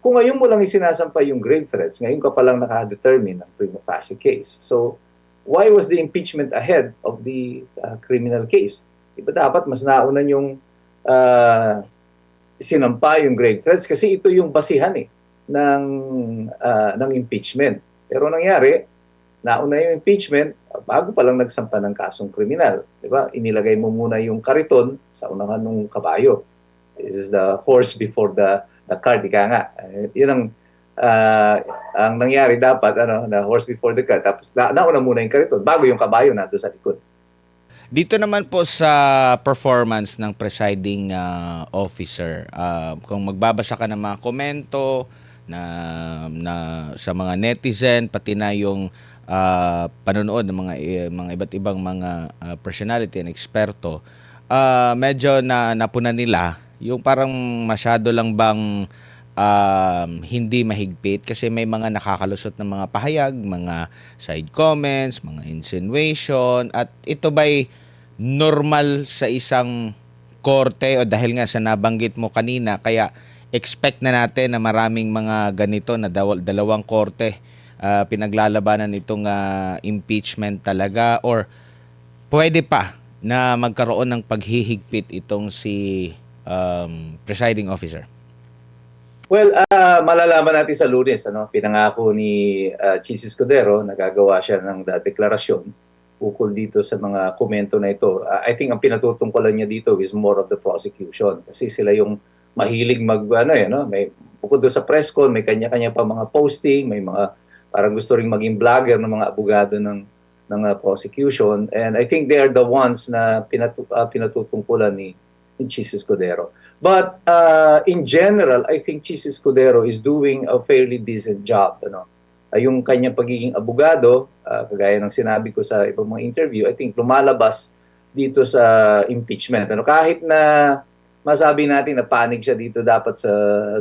kung ngayon mo lang isinasampay yung grave threats, ngayon ka palang naka-determine ng prima facie case. So, why was the impeachment ahead of the criminal case? Diba dapat mas naunan yung uh, sinampa yung grave threats kasi ito yung basihan ng, ng impeachment. Pero nangyari, nauna yung impeachment bago pa lang nagsampa ng kasong kriminal. Diba? Inilagay mo muna yung kariton sa unahan ng kabayo. This is the horse before the cart, ika nga. Yun ang nangyari dapat, the horse before the cart. Tapos nauna muna yung kariton bago yung kabayo nandun sa likod. Dito naman po sa performance ng presiding officer, kung magbabasa ka ng mga komento na sa mga netizen, pati na yung panonood ng mga iba't ibang mga personality and eksperto, medyo napunan nila yung parang masyado lang bang hindi mahigpit kasi may mga nakakalusot ng mga pahayag, mga side comments, mga insinuation, at ito ba'y normal sa isang korte o dahil nga sa nabanggit mo kanina, kaya expect na natin na maraming mga ganito na dalawang korte pinaglalabanan itong impeachment talaga, or pwede pa na magkaroon ng paghihigpit itong si presiding officer? Well, malalaman natin sa Lunes, pinangako ni Chis Escudero, nagagawa siya ng deklarasyon ukol dito sa mga komento na ito. I think ang pinatutungkulan niya dito is more of the prosecution kasi sila yung mahilig may bukod doon sa press con, may kanya-kanya pa mga posting, may mga parang gusto ring maging vlogger ng mga abogado ng prosecution, and I think they are the ones na pinatutungkulan ni Chis Escudero. But in general, I think Chis Escudero is doing a fairly decent job. Yung kanyang pagiging abogado, kagaya ng sinabi ko sa ibang mga interview, I think lumalabas dito sa impeachment. Kahit na masabi natin na panig siya dito dapat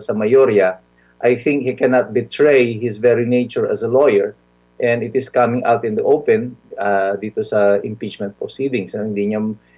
sa mayorya, I think he cannot betray his very nature as a lawyer, and it is coming out in the open dito sa impeachment proceedings.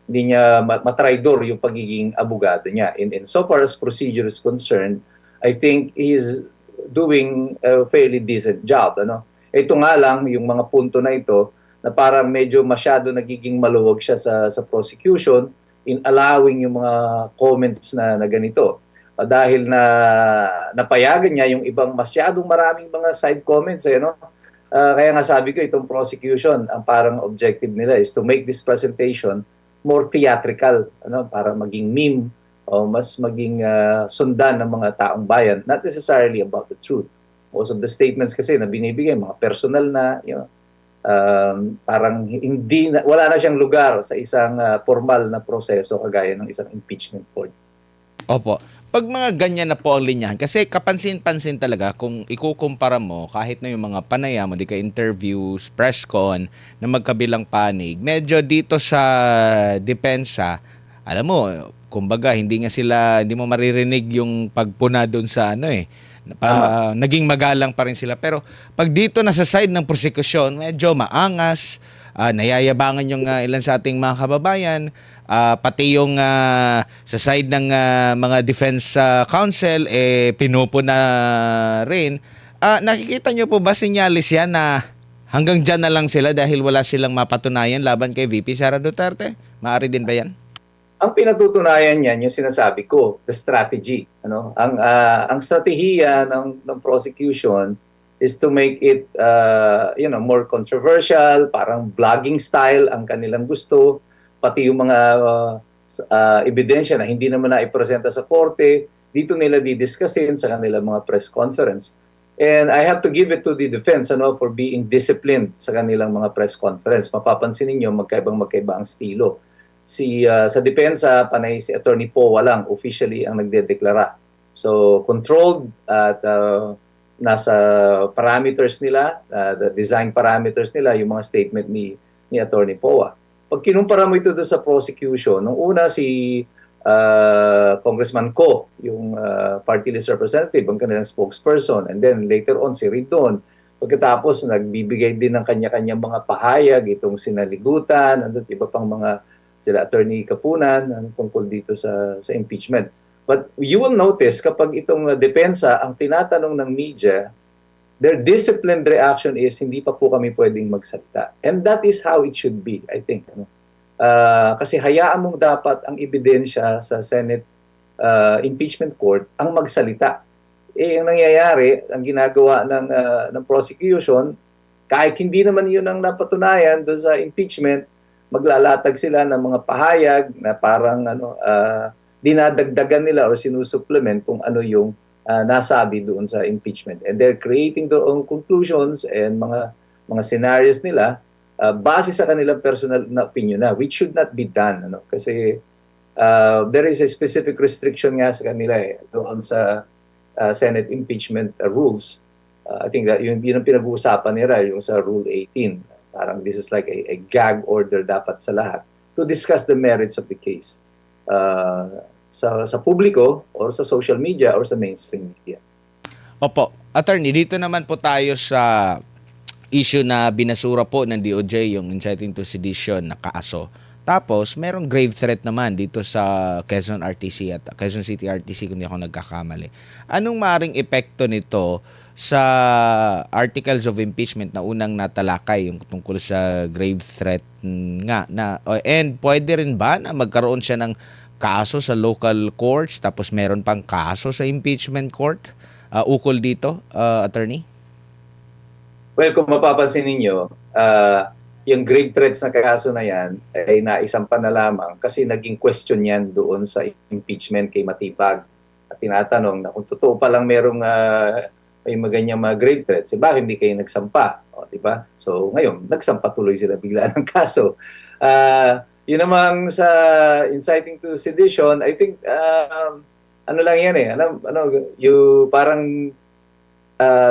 Hindi niya matraidor yung pagiging abogado niya. And so far as procedure is concerned, I think he's doing a fairly decent job. Ito nga lang, yung mga punto na ito, na parang medyo masyado nagiging maluwag siya sa prosecution in allowing yung mga comments na ganito. Dahil napayagan niya yung ibang masyadong maraming mga side comments. Kaya nga sabi ko, itong prosecution, ang parang objective nila is to make this presentation more theatrical, para maging meme o mas maging sundan ng mga taong bayan, not necessarily about the truth. Most of the statements kasi na binibigay, mga personal na, parang wala na siyang lugar sa isang formal na proseso kagaya ng isang impeachment court. Opo. Pag mga ganyan na po ang linyahan, kasi kapansin-pansin talaga kung ikukumpara mo kahit na yung mga panaya mo, di ka interviews, press con, na magkabilang panig, medyo dito sa depensa, alam mo, kumbaga, hindi mo maririnig yung pagpuna doon sa naging magalang pa rin sila. Pero pag dito na sa side ng prosecution, medyo maangas, nayayabangan yung ilan sa ating mga kababayan, pati yung sa side ng mga defense counsel, pinupuna rin. Nakikita nyo po ba sinyalis yan na hanggang dyan na lang sila dahil wala silang mapatunayan laban kay VP Sara Duterte? Maaari din ba yan? Ang pinatutunayan niyan, yung sinasabi ko, the strategy. Ang strategiya ng prosecution is to make it more controversial, parang vlogging style ang kanilang gusto, pati yung mga ebidensya na hindi naman na-ipresenta sa korte, dito nila didiscusin sa kanilang mga press conference. And I have to give it to the defense for being disciplined sa kanilang mga press conference. Mapapansin niyo magkaiba ang estilo. Sa depensa, panay si Attorney Powa lang officially ang nagdedeklara. So controlled at nasa parameters nila, the design parameters nila, yung mga statement ni Attorney Powa. Pag kinumpara mo ito doon sa prosecution, nung una si Congressman Ko, yung party list representative, ang kanilang spokesperson, and then later on si Ridon. Pagkatapos nagbibigay din ng kanya-kanyang mga pahayag, itong sinaligutan, iba pang mga sila Attorney Kapunan tungkol dito sa impeachment. But you will notice kapag itong depensa ang tinatanong ng media, their disciplined reaction is hindi pa po kami pwedeng magsalita. And that is how it should be, I think. Ano? Kasi hayaan mong dapat ang ebidensya sa Senate impeachment court ang magsalita. Ang nangyayari, ang ginagawa ng prosecution, kahit hindi naman yun ang napatunayan doon sa impeachment, maglalatag sila ng mga pahayag na parang dinadagdagan nila o sinusupplement kung ano yung nasabi doon sa impeachment. And they're creating their own conclusions and mga scenarios nila base sa kanilang personal na opinion na, which should not be done. Kasi there is a specific restriction nga sa kanila doon sa Senate impeachment rules. I think that yun ang pinag-uusapan nila, yung sa Rule 18. Parang this is like a gag order dapat sa lahat to discuss the merits of the case sa publiko or sa social media or sa mainstream media. Opo. Attorney, dito naman po tayo sa issue na binasura po ng DOJ, yung inciting to sedition na kaso. Tapos, merong grave threat naman dito sa Quezon RTC at Quezon City RTC kung di ako nagkakamali. Anong maring epekto nito sa articles of impeachment na unang natalakay yung tungkol sa grave threat nga na, and pwede rin ba na magkaroon siya ng kaso sa local courts tapos meron pang kaso sa impeachment court ukol dito, attorney? Well, kung mapapansin ninyo, yung grave threats na kaso na yan ay naisampa na lamang kasi naging question yan doon sa impeachment kay Matibag. At tinatanong na kung totoo palang merong may maganyang mga grave threats, bakit hindi kayo nagsampa? O, diba? So ngayon, nagsampa tuloy sila bigla ng kaso. Yun namang sa inciting to sedition, I think, ano lang yan yung parang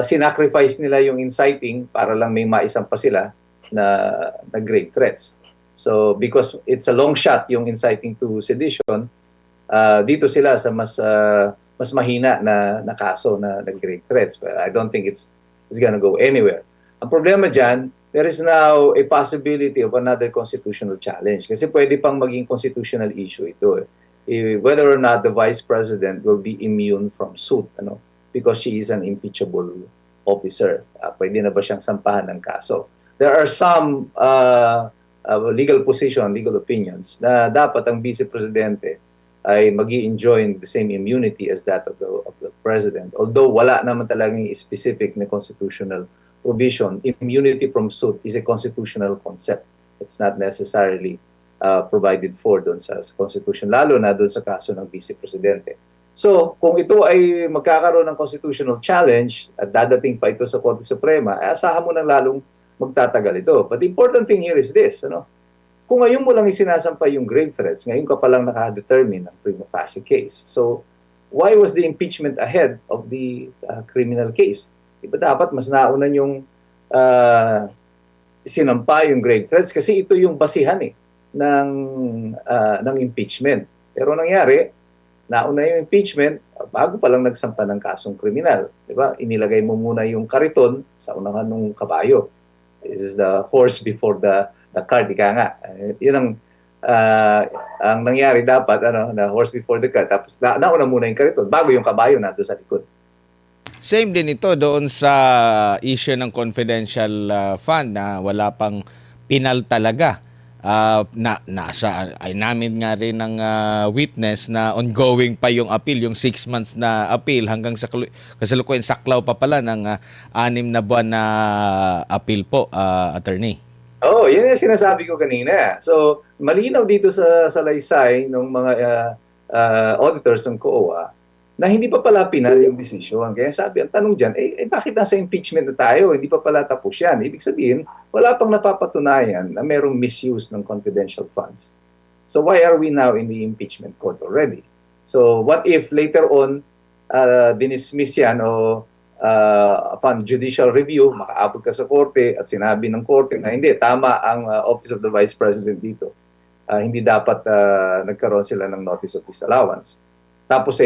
sinacrifice nila yung inciting para lang may maisampa sila na grave threats. So because it's a long shot yung inciting to sedition, dito sila sa mas mahina na kaso na grave threats. But I don't think it's gonna go anywhere. Ang problema dyan, there is now a possibility of another constitutional challenge kasi pwede pang maging constitutional issue ito. Whether or not the Vice President will be immune from suit, because she is an impeachable officer. Pwede na ba siyang sampahan ng kaso? There are some legal opinions na dapat ang Vice Presidente ay mag-i-enjoy the same immunity as that of the President. Although wala naman talagang specific na constitutional provision, immunity from suit is a constitutional concept. It's not necessarily provided for doon sa Constitution, lalo na doon sa kaso ng Vice Presidente. So, kung ito ay magkakaroon ng constitutional challenge at dadating pa ito sa Korte Suprema, asahan mo nang lalong magtatagal ito. But the important thing here is this, kung ngayon mo lang isinasampa yung grave threats, ngayon ka palang nakadetermine ng prima facie case. So, why was the impeachment ahead of the criminal case? Diba dapat mas naunan yung sinampa yung grave threats kasi ito yung basihan ng impeachment. Pero nangyari, nauna yung impeachment bago pa lang nagsampa ng kasong kriminal. Diba? Inilagay mo muna yung kariton sa unahan ng kabayo. This is the horse before the cart, ika nga. Yun ang nangyari dapat, na horse before the cart. Tapos nauna muna yung kariton bago yung kabayo na doon sa likod. Same din ito doon sa issue ng confidential fund na wala pang pinal talaga. Ay namin nga rin ng witness na ongoing pa yung appeal, yung 6 months na appeal hanggang sa kasalukuyan saklaw pa pala ng 6 na buwan na appeal po, attorney. Oh, yun yung sinasabi ko kanina. So, malinaw dito sa salaysay ng mga auditors ng COA na hindi pa pala pinal yung desisyon. Kaya sabi, ang tanong dyan, bakit nasa impeachment na tayo? Hindi pa pala tapos yan. Ibig sabihin, wala pang napapatunayan na merong misuse ng confidential funds. So why are we now in the impeachment court already? So what if later on, dinismiss yan o upon judicial review, makaabot ka sa korte at sinabi ng korte na hindi, tama ang Office of the Vice President dito. Hindi dapat nagkaroon sila ng notice of disallowance. Tapos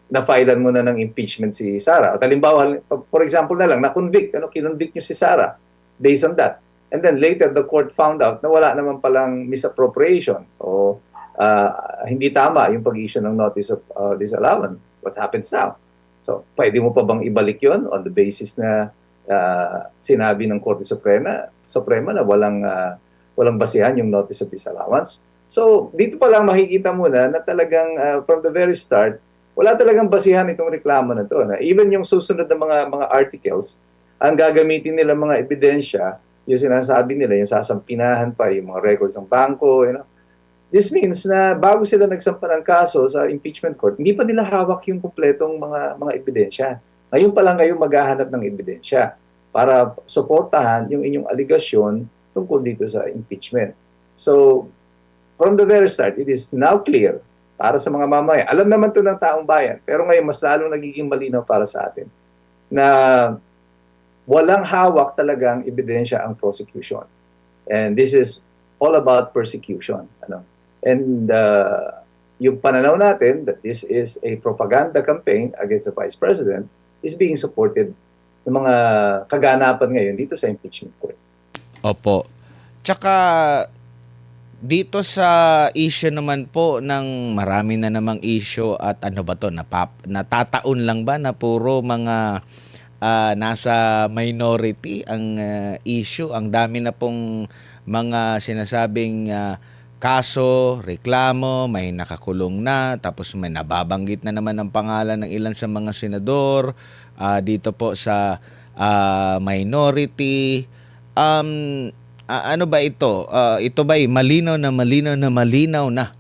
na-filean mo na ng impeachment si Sara. At halimbawa, for example na lang, na-convict, kinonvict nyo si Sara based on that. And then later, the court found out na wala naman palang misappropriation o hindi tama yung pag-issue ng notice of disallowance. What happens now? So, pwede mo pa bang ibalik yon on the basis na sinabi ng Korte Suprema na walang basihan yung notice of disallowance? So, dito pa lang makikita mo na talagang from the very start, wala talagang basihan itong reklamo na to. Na even yung susunod na mga articles, ang gagamitin nila mga ebidensya, yung sinasabi nila, yung sasampinahan pa, yung mga records ng bangko, This means na bago sila nagsampa ng kaso sa impeachment court, hindi pa nila hawak yung kumpletong mga ebidensya. Ngayon pa lang kayo maghahanap ng ebidensya para suportahan yung inyong aligasyon tungkol dito sa impeachment. So, from the very start, it is now clear para sa mga mamaya. Alam naman to ng taong bayan, pero ngayon mas lalong nagiging malinaw para sa atin na walang hawak talagang ebidensya ang prosecution. And this is all about persecution. And yung pananaw natin that this is a propaganda campaign against the Vice President is being supported ng mga kaganapan ngayon dito sa impeachment court. Opo. Tsaka dito sa issue naman po ng marami na namang issue at ano ba to, natataon lang ba na puro mga nasa minority ang issue? Ang dami na pong mga sinasabing kaso, reklamo, may nakakulong na, tapos may nababanggit na naman ang pangalan ng ilan sa mga senador dito po sa minority. Ano ba ito? Ito ba'y malinaw na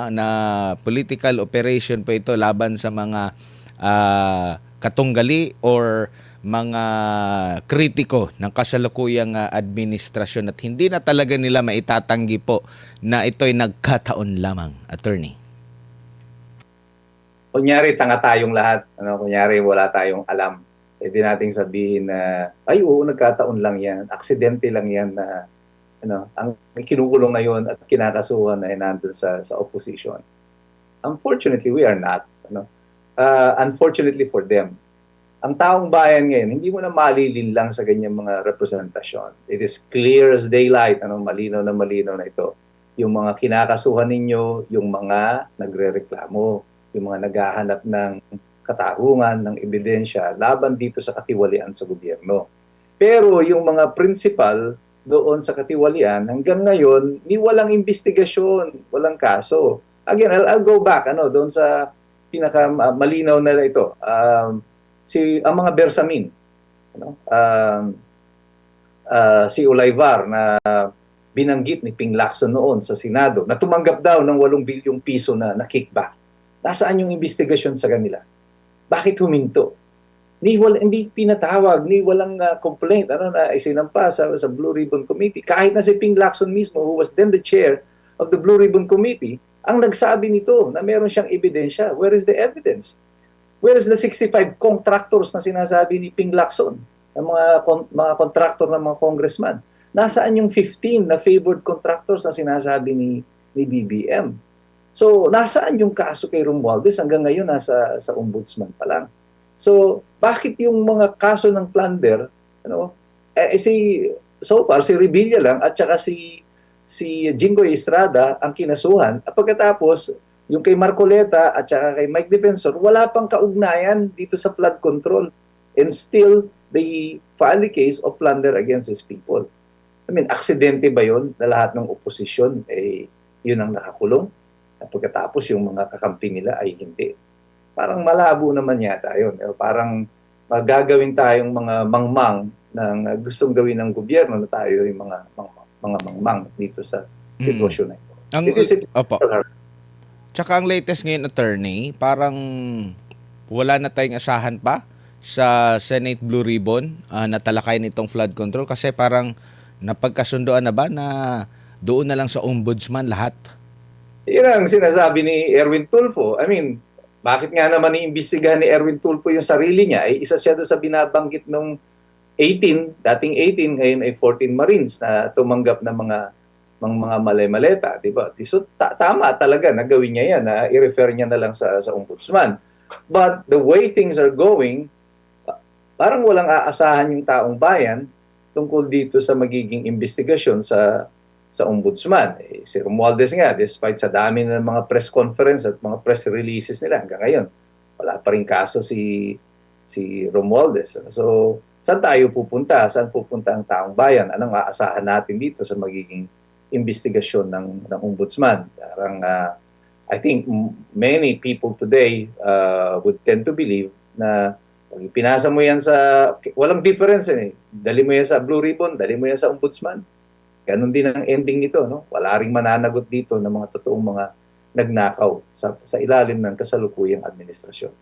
na political operation pa ito laban sa mga katunggali or mga kritiko ng kasalukuyang administrasyon at hindi na talaga nila maitatanggi po na ito'y nagkataon lamang, attorney? Kunyari, tanga tayong lahat. Kunyari, wala tayong alam. Pwede nating sabihin na, ay oo, nagkataon lang yan. Aksidente lang yan na ang kinukulong ngayon at kinakasuhan ay nandun sa opposition. Unfortunately, we are not. Unfortunately for them. Ang taong bayan ngayon, hindi mo na malilinlang sa ganyang mga representasyon. It is clear as daylight, malinaw na ito. Yung mga kinakasuhan ninyo, yung mga nagrereklamo, yung mga naghahanap ng katarungan, ng ebidensya, laban dito sa katiwalian sa gobyerno. Pero yung mga principal doon sa katiwalian, hanggang ngayon, walang investigasyon, walang kaso. Again, I'll go back doon sa pinakamalinaw na ito. Ang mga Bersamin, si Olayvar na binanggit ni Ping Lacson noon sa Senado na tumanggap daw ng 8 bilyong piso na kickback. Nasaan yung investigasyon sa kanila? Bakit huminto? Hindi pinatawag, walang complaint na isinampa sa Blue Ribbon Committee. Kahit na si Ping Lacson mismo, who was then the chair of the Blue Ribbon Committee, ang nagsabi nito na meron siyang ebidensya. Where is the evidence? Where is the 65 contractors na sinasabi ni Ping Lacson, ng mga contractor ng mga congressman? Nasaan yung 15 na favored contractors na sinasabi ni BBM? So, nasaan yung kaso kay Romualdez? Hanggang ngayon, nasa ombudsman pa lang. So, bakit yung mga kaso ng plunder, so far, si Revilla lang at saka si Jinggoy Estrada ang kinasuhan. At pagkatapos, yung kay Marcoleta at saka kay Mike Defensor, wala pang kaugnayan dito sa flood control. And still, they file the case of plunder against these people. Aksidente ba yun na lahat ng oposisyon, yun ang nakakulong? At pagkatapos, yung mga kakampi nila ay hindi. Parang malabo naman yata yun. Parang gagawin tayong mga mangmang ng gustong gawin ng gobyerno na tayo yung mga mangmang dito sa sitwasyon na ito. Opo. Tsaka ang latest ngayon, attorney, parang wala na tayong asahan pa sa Senate Blue Ribbon na talakayin itong flood control kasi parang napagkasundoan na ba na doon na lang sa ombudsman lahat? Yan ang sinasabi ni Erwin Tulfo. Bakit nga naman iimbestigahan ni Erwin Tulfo yung sarili niya? Isa siya doon sa binabanggit nung dating 18, ngayon ay 14 Marines na tumanggap ng mga malay-maleta, di ba? So, tama talaga na gawin niya yan, na i-refer niya na lang sa ombudsman. But the way things are going, parang walang aasahan yung taong bayan tungkol dito sa magiging investigasyon sa sa ombudsman. Si Romualdez nga, despite sa dami ng mga press conference at mga press releases nila hanggang ngayon, wala pa rin kaso si Romualdez. So, saan tayo pupunta? Saan pupunta ang taong bayan? Anong aasahan natin dito sa magiging investigasyon ng ombudsman? Parang, I think many people today would tend to believe na pag ipinasa mo yan walang difference eh. Dali mo yan sa Blue Ribbon, dali mo yan sa ombudsman. Ganon din ang ending nito, no? Wala ring mananagot dito ng mga totoong mga nagnakaw sa ilalim ng kasalukuyang administrasyon.